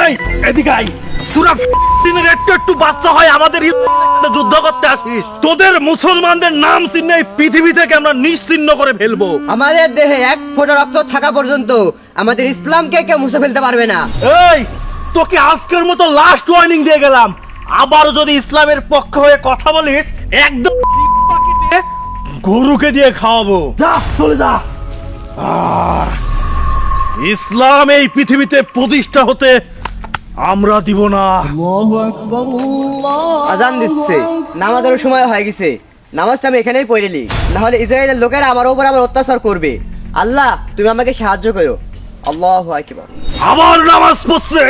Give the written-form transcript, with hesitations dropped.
এই এদিকে আই, তোরা দিনের একটু একটু বাচ্চা হয় আমাদের যুদ্ধ করতে আসিস। তোদের মুসলমানদের নাম চিহ্নে এই পৃথিবী থেকে আমরা নিশ্চিহ্ন করে ফেলবো। আমাদের দেহে এক ফোঁটা রক্ত থাকা পর্যন্ত আমাদের ইসলামকে কেউ মুছে ফেলতে পারবে না। এই তোকে আজকের মতো লাস্ট ওয়ার্নিং দিয়ে গেলাম, আবার যদি ইসলামের পক্ষ হয়ে কথা বলিস একদম জিহ্বা কেটে গরুকে দিয়ে খাওয়াবো। যা চলে যা। ইসলাম এই পৃথিবীতে প্রতিষ্ঠা হতে আমরা দিব না। আজান দিচ্ছে, নামাজের সময় হয়ে গেছে। নামাজটা আমি এখানেই পড়েলি, না হলে ইসরায়েলের লোকেরা আমার উপর আবার অত্যাচার করবে। আল্লাহ তুমি আমাকে সাহায্য করো। আল্লাহু আকবার। আবার নামাজ পড়ছে।